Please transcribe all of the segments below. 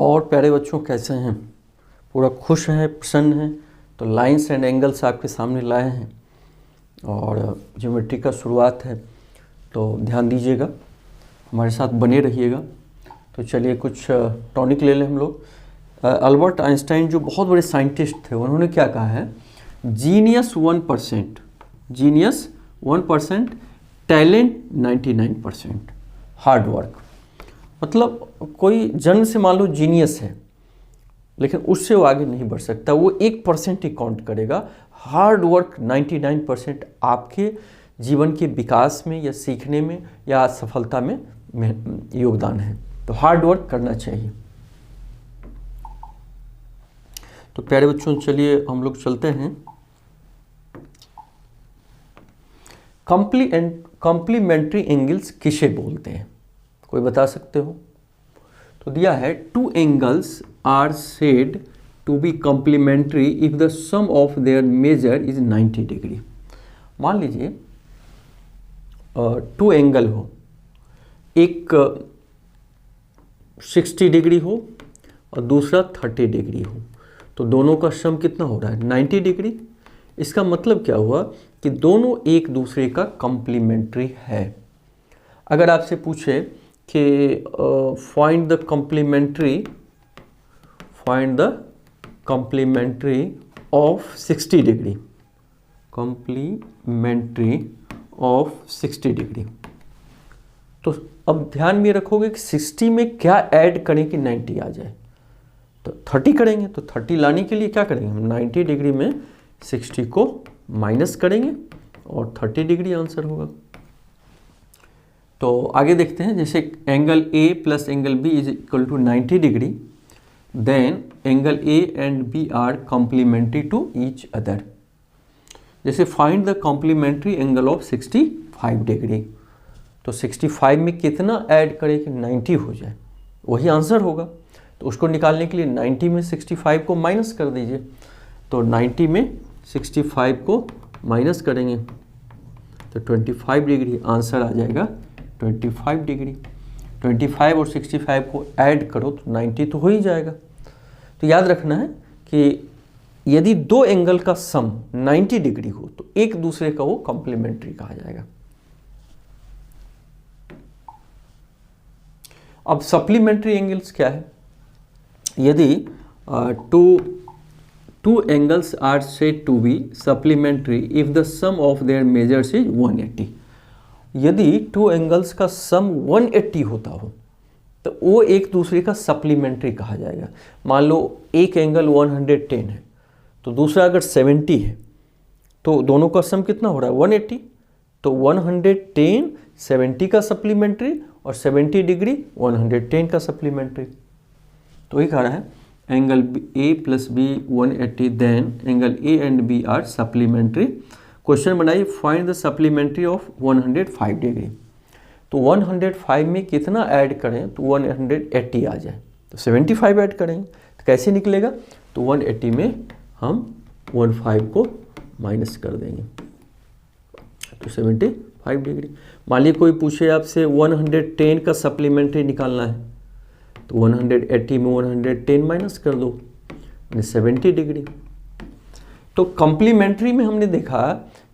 और प्यारे बच्चों कैसे हैं? पूरा खुश हैं, प्रसन्न हैं? तो लाइंस एंड एंगल्स आपके सामने लाए हैं और ज्योमेट्री का शुरुआत है, तो ध्यान दीजिएगा, हमारे साथ बने रहिएगा। तो चलिए कुछ टॉनिक ले लें हम लोग। अल्बर्ट आइंस्टाइन जो बहुत बड़े साइंटिस्ट थे, उन्होंने क्या कहा है? Genius 1%, genius 1%, talent 99%, hard work. मतलब कोई जन्म से मान लो जीनियस है, लेकिन उससे वो आगे नहीं बढ़ सकता, वो 1% ही काउंट करेगा। हार्ड वर्क 99% आपके जीवन के विकास में या सीखने में या सफलता में योगदान है। तो हार्ड वर्क करना चाहिए। तो प्यारे बच्चों चलिए हम लोग चलते हैं। कॉम्प्लीमेंट्री एंगल्स किसे बोलते हैं? कोई बता सकते हो? तो दिया है, two angles are said to be complementary if the sum of their measure is 90 degree. मान लीजिए टू एंगल हो, एक 60 डिग्री हो और दूसरा 30 डिग्री हो, तो दोनों का सम कितना हो रहा है? 90 डिग्री। इसका मतलब क्या हुआ कि दोनों एक दूसरे का कॉम्प्लीमेंट्री है। अगर आपसे पूछे कि find the complementary of 60 degree, complementary of 60 degree, तो अब ध्यान में रखोगे कि 60 में क्या ऐड करें कि 90 आ जाए? तो 30 करेंगे। तो 30 लाने के लिए क्या करेंगे? हम 90 डिग्री में 60 को माइनस करेंगे और 30 डिग्री आंसर होगा। तो आगे देखते हैं, जैसे angle A plus angle B is equal to 90 degree, then angle A and B are complementary to each other. जैसे find the complementary angle of 65 degree, तो 65 में कितना ऐड करें कि 90 हो जाए? वही आंसर होगा। तो उसको निकालने के लिए 90 में 65 को माइनस कर दीजिए। तो 90 में 65 को माइनस करेंगे तो 25 डिग्री आंसर आ जाएगा। 25 डिग्री, 25 और 65 को ऐड करो तो 90 तो हो ही जाएगा। तो याद रखना है कि यदि दो एंगल का सम 90 डिग्री हो तो एक दूसरे का वो कॉम्प्लीमेंट्री कहा जाएगा। अब सप्लीमेंट्री एंगल्स क्या है? यदि two angles are said to be supplementary if the sum of their measures is 180। यदि टू एंगल्स का सम 180 होता हो तो वो एक दूसरे का सप्लीमेंट्री कहा जाएगा। मान लो एक एंगल 110 है तो दूसरा अगर 70 है, तो दोनों का सम कितना हो रहा है? 180। तो 110 70 का सप्लीमेंट्री और 70 डिग्री 110 का सप्लीमेंट्री। तो वही कह रहा है, angle A plus B 180, then angle A and B are supplementary. Question बनाइए, find the supplementary of 105 degree. तो 105 में कितना ऐड करें तो 180 आ जाए? तो 75 ऐड करेंगे। तो कैसे निकलेगा? तो 180 में हम 15 को माइनस कर देंगे तो 75 डिग्री। मान लीजिए कोई पूछे आपसे 110 का सप्लीमेंट्री निकालना है, तो 180 में 110 माइनस कर दो, 70 डिग्री। तो कॉम्प्लीमेंट्री में हमने देखा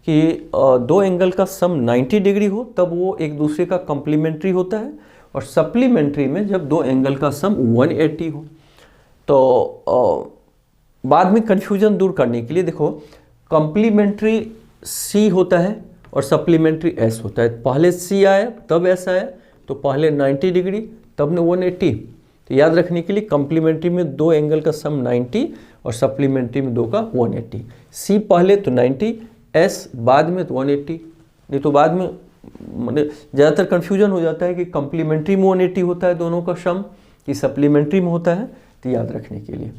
कि दो एंगल का सम 90 डिग्री हो तब वो एक दूसरे का कॉम्प्लीमेंट्री होता है, और सप्लीमेंट्री में जब दो एंगल का सम 180 हो। तो बाद में कन्फ्यूजन दूर करने के लिए देखो, कॉम्प्लीमेंट्री C होता है और सप्लीमेंट्री S होता है। पहले C आया तब S आया, तो पहले 90 डिग्री तब ने 180। तो याद रखने के लिए कॉम्प्लीमेंट्री में दो एंगल का सम 90 और सप्लीमेंट्री में दो का 180। C पहले तो 90, S बाद में तो 180। नहीं तो बाद में मतलब ज़्यादातर कन्फ्यूजन हो जाता है कि कॉम्प्लीमेंट्री में 180 होता है दोनों का सम कि सप्लीमेंट्री में होता है। तो याद रखने के लिए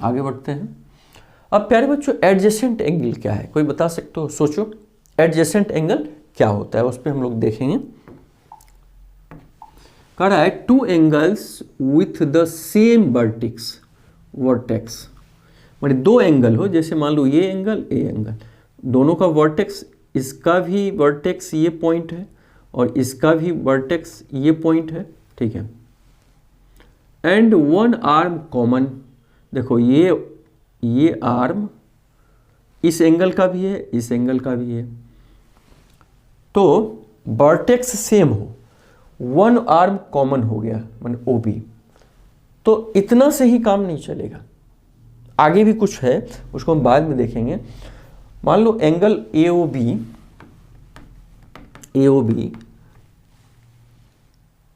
आगे बढ़ते हैं। अब प्यारे बच्चों, एडजेसेंट एंगल क्या है? कोई बता सकते हो? सोचो एडजेसेंट एंगल क्या होता है, उस पर हम लोग देखेंगे। कह रहा है two angles with the same vertex, मतलब दो एंगल हो, जैसे मान लो ये एंगल ए एंगल, दोनों का वर्टेक्स, इसका भी वर्टेक्स ये पॉइंट है और इसका भी वर्टेक्स ये पॉइंट है, ठीक है। And one arm common. देखो ये आर्म इस एंगल का भी है, इस एंगल का भी है, तो वर्टेक्स सेम हो, वन आर्म कॉमन हो गया माने OB, तो इतना से ही काम नहीं चलेगा, आगे भी कुछ है उसको हम बाद में देखेंगे। मान लो एंगल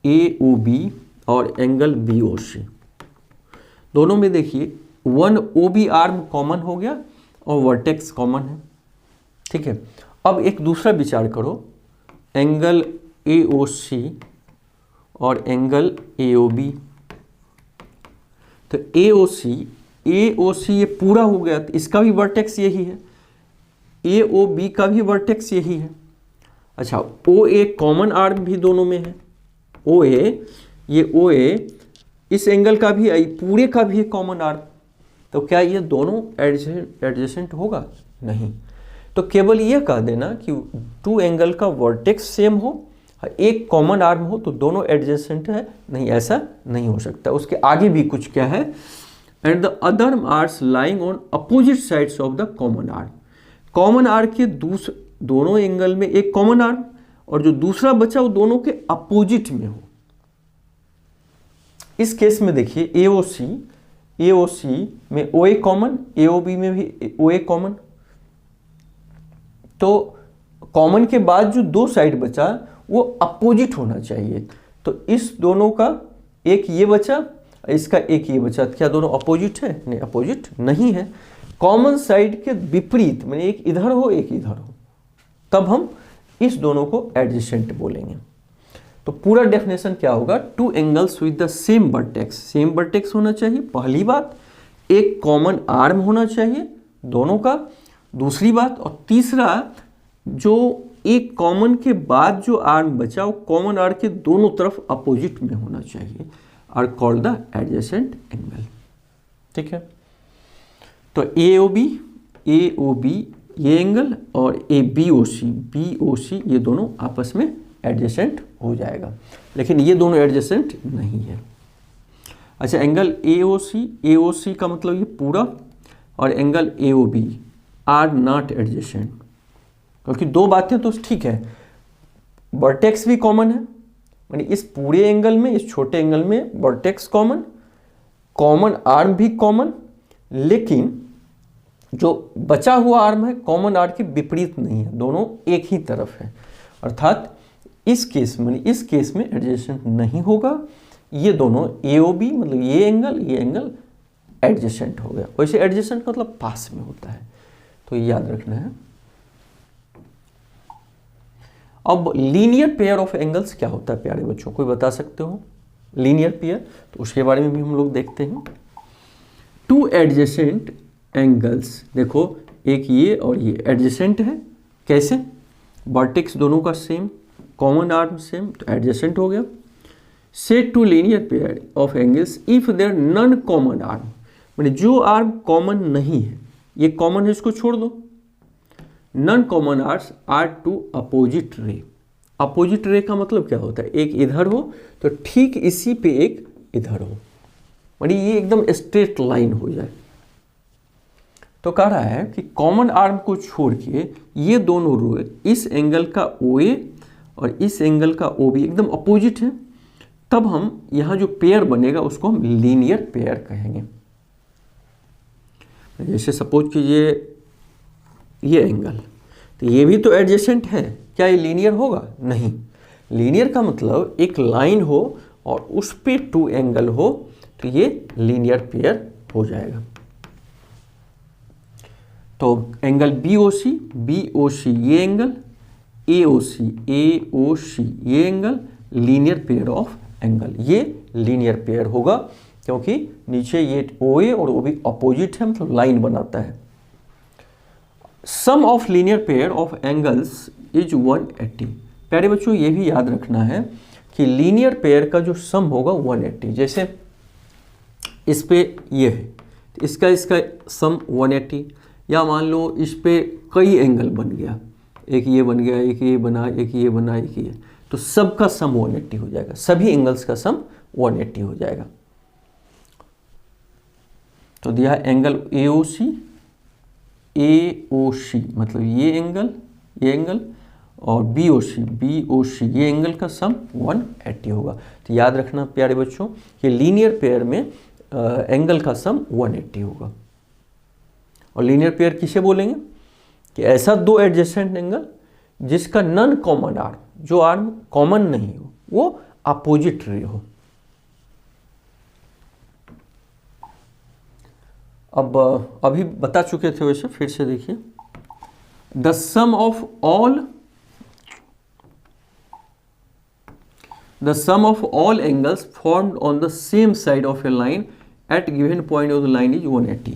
AOB और एंगल BOC, दोनों में देखिए वन OB आर्म कॉमन हो गया और वर्टेक्स कॉमन है, ठीक है। अब एक दूसरा विचार करो, एंगल AOC और एंगल AOB, तो AOC ये पूरा हो गया, तो इसका भी वर्टेक्स यही है, AOB का भी वर्टेक्स यही है। अच्छा, OA कॉमन आर्म भी दोनों में है, ये OA इस एंगल का भी है, पूरे का भी है कॉमन आर्म, तो क्या ये दोनों एडजेसेंट होगा? नहीं। तो केवल ये कह देना कि टू एंगल का वर्टेक्स सेम हो, एक कॉमन आर्म हो, तो दोनों एडजेसेंट है, नहीं, ऐसा नहीं हो सकता। उसके आगे भी कुछ क्या है, and the other arms lying on opposite sides of the common arm. Common arm के दोनों एंगल में एक कॉमन आर्म, और जो दूसरा बचा वो दोनों के अपोजिट में हो। इस केस में देखिए AOC में OA कॉमन, AOB में भी OA कॉमन, तो कॉमन के बाद जो दो साइड बचा वो अपोजिट होना चाहिए, तो इस दोनों का एक ये बचा, इसका एक ये बचा, क्या दोनों अपोजिट है? नहीं, अपोजिट नहीं है। कॉमन साइड के विपरीत, माने एक इधर हो एक इधर हो, तब हम इस दोनों को एडजेसेंट बोलेंगे। तो पूरा डेफिनेशन क्या होगा, two angles with the same vertex, same vertex होना चाहिए पहली बात, एक कॉमन आर्म होना चाहिए दोनों का दूसरी बात, और तीसरा जो एक कॉमन के बाद जो आर्म बचा वो कॉमन आर्म के दोनों तरफ अपोजिट में होना चाहिए, are called the adjacent angle. ठीक है, तो AOB ये एंगल और BOC ये दोनों आपस में एडजेसेंट हो जाएगा, लेकिन ये दोनों एडजेसेंट नहीं है। अच्छा, एंगल AOC का मतलब ये पूरा, और angle AOB are not adjacent, क्योंकि दो बातें तो ठीक है, वर्टेक्स भी कॉमन है, यानी इस पूरे एंगल में, इस छोटे एंगल में वर्टेक्स कॉमन, कॉमन आर्म भी कॉमन, लेकिन जो बचा हुआ आर्म है कॉमन आर्म के विपरीत नहीं है, दोनों एक ही तरफ है, अर्थात इस केस में एडजेसेंट नहीं होगा। ये दोनों AOB मतलब ये एंगल एडजेसेंट हो गया। वैसे एडजेसेंट मतलब पास में होता है, तो ये याद रखना है। अब लीनियर पेयर ऑफ एंगल्स क्या होता है प्यारे बच्चों, कोई बता सकते हो लीनियर पेयर? तो उसके बारे में भी हम लोग देखते हैं। टू एडजेसेंट एंगल्स, देखो एक ये और ये एडजेसेंट है, कैसे? वर्टेक्स दोनों का सेम, कॉमन आर्म सेम, तो एडजेसेंट हो गया। Said to linear pair of angles if their non common arm, माने जो आर्म कॉमन नहीं है, ये कॉमन है इसको छोड़ दो, non common arms are two opposite ray. Opposite ray का मतलब क्या होता है, एक इधर हो तो ठीक इसी पे एक इधर हो, माने ये एकदम स्ट्रेट लाइन हो जाए। तो कह रहा है कि कॉमन आर्म को छोड़ के ये दोनों रो, इस एंगल का OA और इस एंगल का OB एकदम अपोजिट है, तब हम यहाँ जो पेयर बनेगा उसको हम लीनियर पेयर कहेंगे। जैसे सपोज कीजिए ये एंगल, तो ये भी तो एडजेसेंट है, क्या ये लीनियर होगा? नहीं। लीनियर का मतलब एक लाइन हो और उस पे टू एंगल हो, तो ये लीनियर पेयर हो जाएगा। तो एंगल BOC ये एंगल, AOC ये angle, linear pair of angle, ये लीनियर पेयर होगा, क्योंकि नीचे ये OA और OB अपोजिट है, मतलब लाइन बनाता है। Sum of linear pair of angles is 180। प्यारे बच्चों ये भी याद रखना है कि लीनियर पेयर का जो सम होगा 180, जैसे इस पे ये है, इसका सम 180, या मान लो इस पे कई एंगल बन गया, एक ये बन गया, एक ये बना, एक ये बना, एक ये, तो सबका सम 180 हो जाएगा, सभी एंगल्स का सम 180 हो जाएगा। तो दिया है एंगल AOC, AOC मतलब ये एंगल और BOC ये एंगल का सम 180 होगा। तो याद रखना प्यारे बच्चों कि लीनियर पेयर में एंगल का सम 180 होगा। और लीनियर पेयर किसे बोलेंगे कि ऐसा दो एडजेसेंट एंगल जिसका नॉन कॉमन आर्म, जो आर्म कॉमन नहीं हो, वो अपोजिट रे हो। अब अभी बता चुके थे वैसे, फिर से देखिए, the sum of all angles formed on the same side of a line at given point of the line is 180।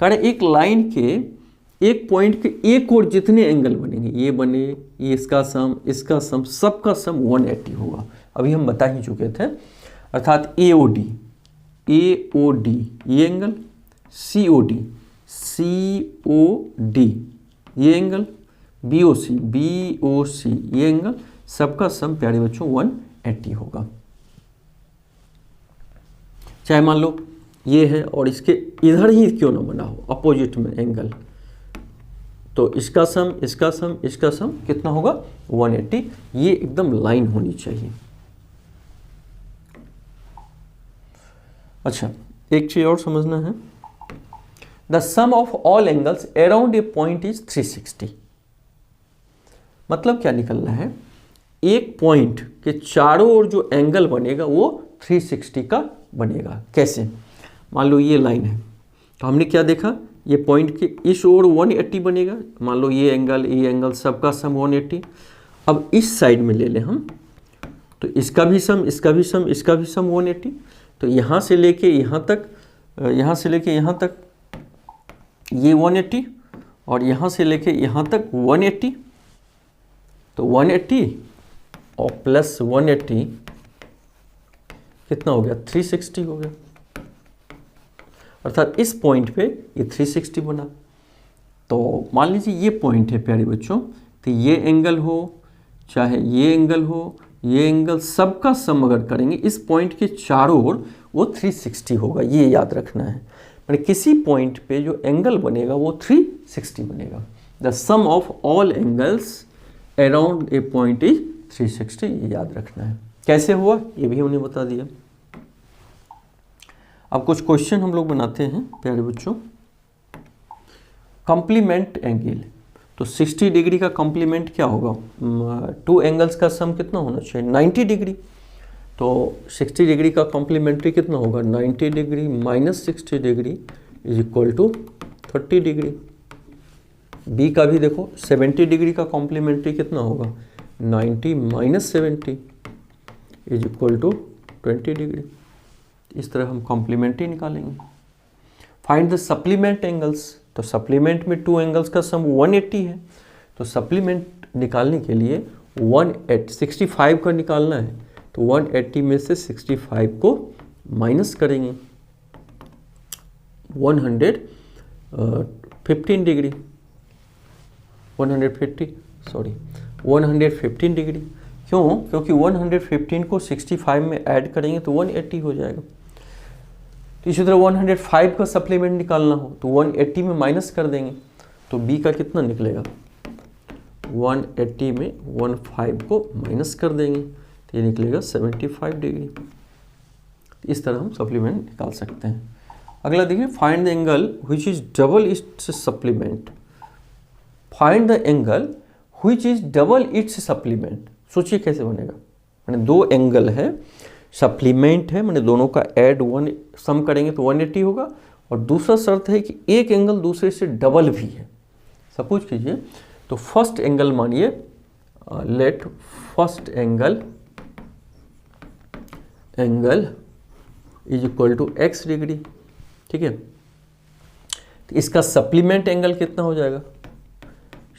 कारण एक लाइन के एक पॉइंट के एक और जितने एंगल बनेंगे, ये बने, ये इसका सम, सबका सम 180 होगा। अभी हम बता ही चुके थे। अर्थात AOD ये एंगल, COD ये एंगल, BOC ये एंगल, सबका सम प्यारे बच्चों 180 होगा। चाहे मान लो ये है और इसके इधर ही क्यों ना बना हो, अपोजिट में एंगल, तो इसका सम कितना होगा 180। ये एकदम लाइन होनी चाहिए। अच्छा, एक चीज और समझना है, the sum of all angles around a point is 360। मतलब क्या निकल रहा है, एक पॉइंट के चारों ओर जो एंगल बनेगा वो 360 का बनेगा। कैसे? मान लो ये लाइन है, तो हमने क्या देखा, ये पॉइंट के इस ओर 180 बनेगा। मान लो ये एंगल सबका सम 180। अब इस साइड में ले लें हम, तो इसका भी सम 180। तो यहाँ से लेके यहाँ तक ये 180 और यहाँ से लेके यहाँ तक 180। तो 180 और प्लस 180 कितना हो गया, 360 हो गया। अर्थात इस पॉइंट पे ये 360 बना। तो मान लीजिए ये पॉइंट है प्यारे बच्चों, तो ये एंगल हो चाहे ये एंगल हो, ये एंगल सबका सम अगर करेंगे इस पॉइंट के चारों ओर, वो 360 होगा। ये याद रखना है, मैंने किसी पॉइंट पे जो एंगल बनेगा वो 360 बनेगा। The sum of all angles around a point is 360, ये याद रखना है। कैसे हुआ ये भी हमने बता दिया। अब कुछ क्वेश्चन हम लोग बनाते हैं प्यारे बच्चों। कॉम्प्लीमेंट एंगल, तो 60 डिग्री का कॉम्प्लीमेंट क्या होगा, टू एंगल्स का सम कितना होना चाहिए, 90 डिग्री। तो 60 डिग्री का कॉम्प्लीमेंट्री कितना होगा, 90 degree minus 60 degree is equal to 30 degree. B का भी देखो, 70 डिग्री का कॉम्प्लीमेंट्री कितना होगा, 90 minus 70 is equal to 20 degree. इस तरह हम कॉम्प्लीमेंट्री निकालेंगे। फाइंड द सप्लीमेंट एंगल्स, तो सप्लीमेंट में टू एंगल्स का सम 180 है। तो सप्लीमेंट निकालने के लिए 65 का निकालना है, तो 180 में से 65 को माइनस करेंगे, 115 डिग्री, 115 डिग्री। क्यों? क्योंकि 115 को 65 में ऐड करेंगे तो 180 हो जाएगा। तो इसी तरह 105 का सप्लीमेंट निकालना हो तो 180 में माइनस कर देंगे, तो बी का कितना निकलेगा, 180 में 15 को माइनस कर देंगे तो ये निकलेगा 75 डिग्री। इस तरह हम सप्लीमेंट निकाल सकते हैं। अगला देखिए, find the angle which is double it's supplement. Find the angle which is double it's supplement. सोचिए कैसे बनेगा, मैंने दो एंगल है, सप्लीमेंट है, मैंने दोनों का ऐड सम करेंगे तो 180 होगा, और दूसरा शर्त है कि एक एंगल दूसरे से डबल भी है। सपोज कीजिए, तो फर्स्ट एंगल मानिए, let first angle is equal to x degree, ठीक है। तो इसका सप्लीमेंट एंगल कितना हो जाएगा,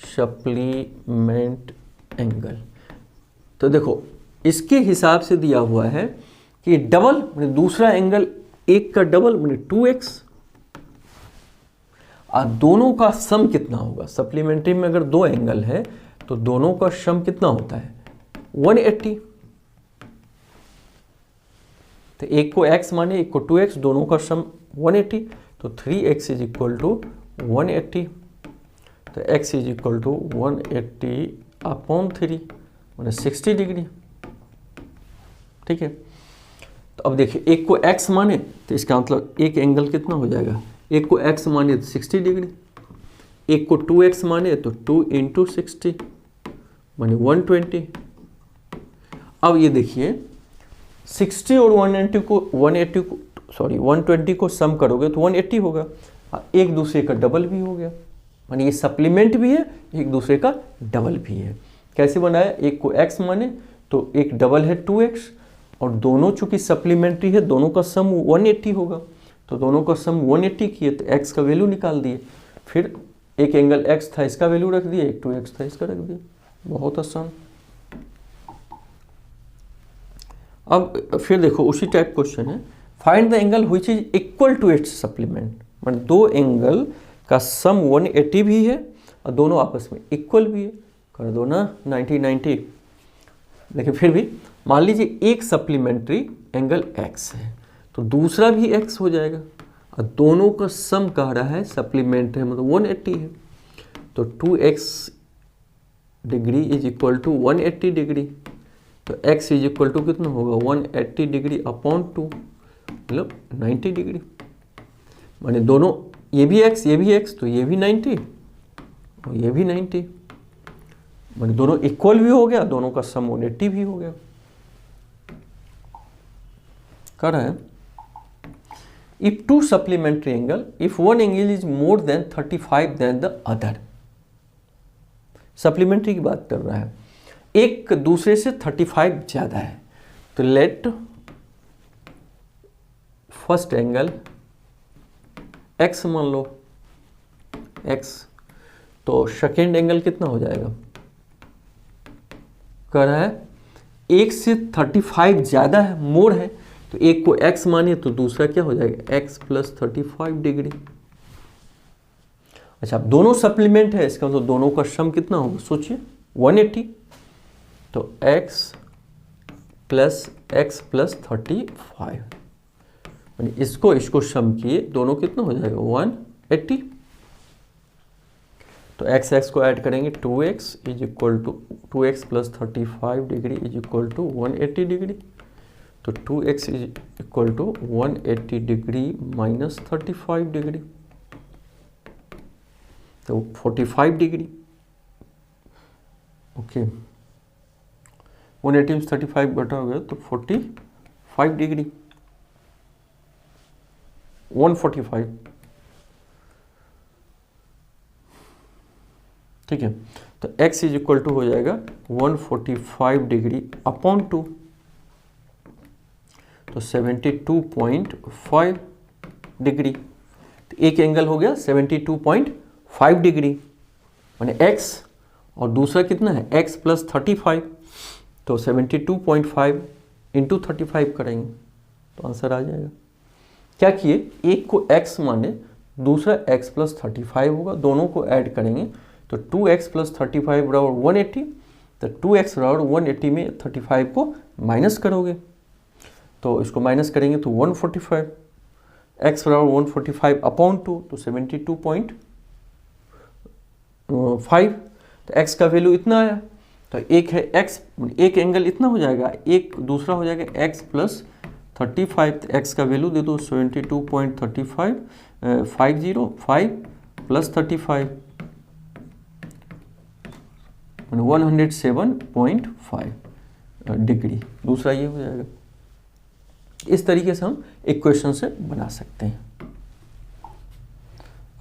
सप्लीमेंट एंगल। तो देखो इसके हिसाब से दिया हुआ है कि डबल मैंने दूसरा एंगल एक का डबल मैंने 2x, और दोनों का सम कितना होगा। सप्लीमेंट्री में अगर दो एंगल है तो दोनों का सम कितना होता है, 180। तो एक को x माने, एक को 2x, दोनों का सम 180। तो तो 3x इज इक्वल टू 180, तो x is equal to 180 upon 3 मैंने 60 डिग्री। ठीक है, तो अब देखिए एक को x माने तो इसका मतलब एक एंगल कितना हो जाएगा, एक को x माने तो 60 डिग्री, एक को 2x माने तो 2 इंटू 60 माने 120। अब ये देखिए 60 और 120 को सम करोगे तो 180 होगा, एक दूसरे का डबल भी हो गया, माने ये सप्लीमेंट भी है, एक दूसरे का डबल भी है। कैसे बनाया, एक को x माने तो एक डबल है 2x, और दोनों चूंकि सप्लीमेंट्री है दोनों का सम 180 होगा, तो दोनों का सम 180 किए तो x का वैल्यू निकाल दिए, फिर एक एंगल x था इसका वैल्यू रख दिए, एक 2x था इसका रख दिए, बहुत आसान। अब फिर देखो उसी टाइप क्वेश्चन है, find the angle which is equal to its supplement, मतलब दो एंगल का सम 180 भी है और दोनों आपस में इक्वल भी है, कर दो ना 90-90। लेकिन फिर भी मान लीजिए एक सप्लीमेंट्री एंगल x है तो दूसरा भी x हो जाएगा, और दोनों का सम कह रहा है सप्लीमेंट है मतलब 180 है, तो 2x degree is equal to 180 degree, तो x इज इक्वल टू कितना होगा 180 डिग्री अपॉन 2 मतलब 90 डिग्री, माने दोनों ये भी x तो ये भी 90 और ये भी 90, माने दोनों इक्वल भी हो गया, दोनों का सम 180 भी हो गया। कर रहे हैं if two supplementary angle, if one angle is more than 35 then the other, supplementary की बात कर रहा है, एक दूसरे से 35 ज्यादा है, तो लेट फर्स्ट एंगल x मान लो x, तो सेकेंड एंगल कितना हो जाएगा, कह रहा है एक से 35 ज्यादा है, मोर है, तो एक को x माने तो दूसरा क्या हो जाएगा x प्लस 35 डिग्री। अच्छा अब दोनों सप्लीमेंट है, इसका मतलब दोनों का सम कितना होगा, सोचिए 180, तो x प्लस 35, इसको सम किए दोनों कितना हो जाएगा 180, तो x को ऐड करेंगे 2x is equal to 2x plus 35 degree is equal to 180 degree, तो 2x is equal to 180 degree minus 35 degree, तो 45 डिग्री। ओके 180 में 35 घटा हो गया तो 45 डिग्री, 145। ठीक है, तो x इज इक्वल टू हो जाएगा 145 डिग्री अपॉन 2, तो 72.5 डिग्री, तो एक एंगल हो गया 72.5 डिग्री, माने x और दूसरा कितना है x प्लस 35, तो 72.5 इंटू 35 करेंगे तो आंसर आ जाएगा। क्या किए, एक को x माने दूसरा x प्लस 35 होगा, दोनों को ऐड करेंगे तो 2x प्लस 35 बराबर 180, तो 2x बराबर 180 में 35 को माइनस करोगे तो इसको माइनस करेंगे तो 145, x बराबर 145 अपॉन 2 तो 72.5, तो x का वैल्यू इतना आया, तो एक है x, एक एंगल इतना हो जाएगा, एक दूसरा हो जाएगा x प्लस 35, तो x का वैल्यू दे दो 72.35, 505 प्लस 35 107.5 डिग्री, दूसरा ये हो जाएगा। इस तरीके से हम इक्वेशन से बना सकते हैं।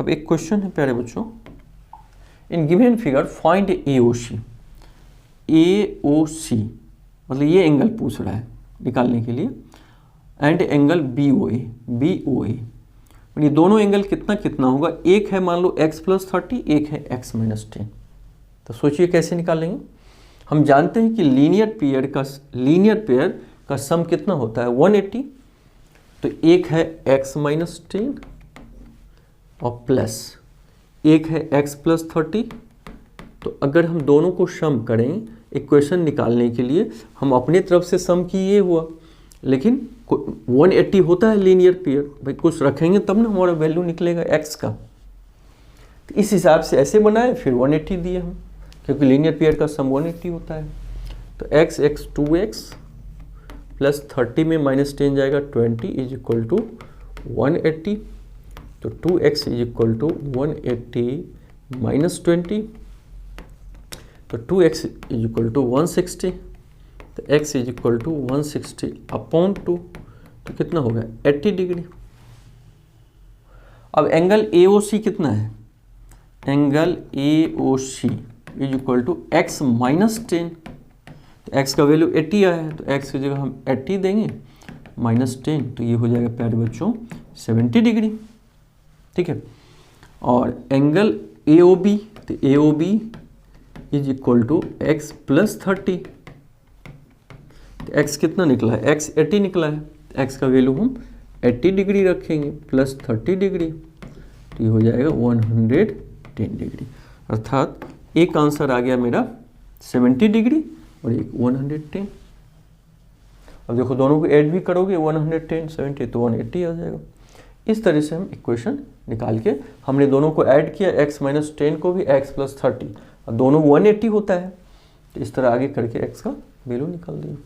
अब एक क्वेश्चन है प्यारे बच्चों, in given figure find AOC, AOC मतलब ये एंगल पूछ रहा है निकालने के लिए, एंड एंगल BOA, ये दोनों एंगल कितना कितना होगा, एक है मान लो x प्लस 30, एक है x माइनस 10, तो सोचिए कैसे निकालेंगे। हम जानते हैं कि लीनियर पेयर का सम कितना होता है 180, तो एक है x माइनस 10 और प्लस एक है x प्लस 30, तो अगर हम दोनों को सम करें इक्वेशन निकालने के लिए, हम अपने तरफ से सम किए हुआ, लेकिन 180 होता है लीनियर पेयर, भाई कुछ रखेंगे तब ना हमारा वैल्यू निकलेगा एक्स का। तो इस हिसाब से ऐसे बनाए, फिर 180 दिए हम, क्योंकि लीनियर पेयर का सम 180 होता है। तो x 2x प्लस 30 में -10 जाएगा 20 इज इक्वल टू 180। तो 2x is equal to 180 minus 20, तो 2x इज इक्वल टू 160। तो x is equal to 160 upon 2, तो कितना हो गया 80 डिग्री। अब एंगल AOC कितना है, angle AOC is equal to x minus 10। तो x का वैल्यू 80 आया है, तो x की जगह हम 80 देंगे माइनस 10, तो ये हो जाएगा प्यारे बच्चों 70 डिग्री। ठीक है, और एंगल AOB, तो AOB is equal to x plus 30। x कितना निकला है, x 80 निकला है, x का वैल्यू हम 80 डिग्री रखेंगे प्लस 30 डिग्री, तो ये हो जाएगा 110 डिग्री। अर्थात एक आंसर आ गया मेरा 70 डिग्री और एक 110। अब देखो दोनों को ऐड भी करोगे 110 70 तो 180 आ जाएगा। इस तरह से हम इक्वेशन निकाल के, हमने दोनों को ऐड किया, x माइनस 10 को भी x प्लस 30, और दोनों 180 होता है, तो इस तरह आगे करके x का वैल्यू निकाल दिया।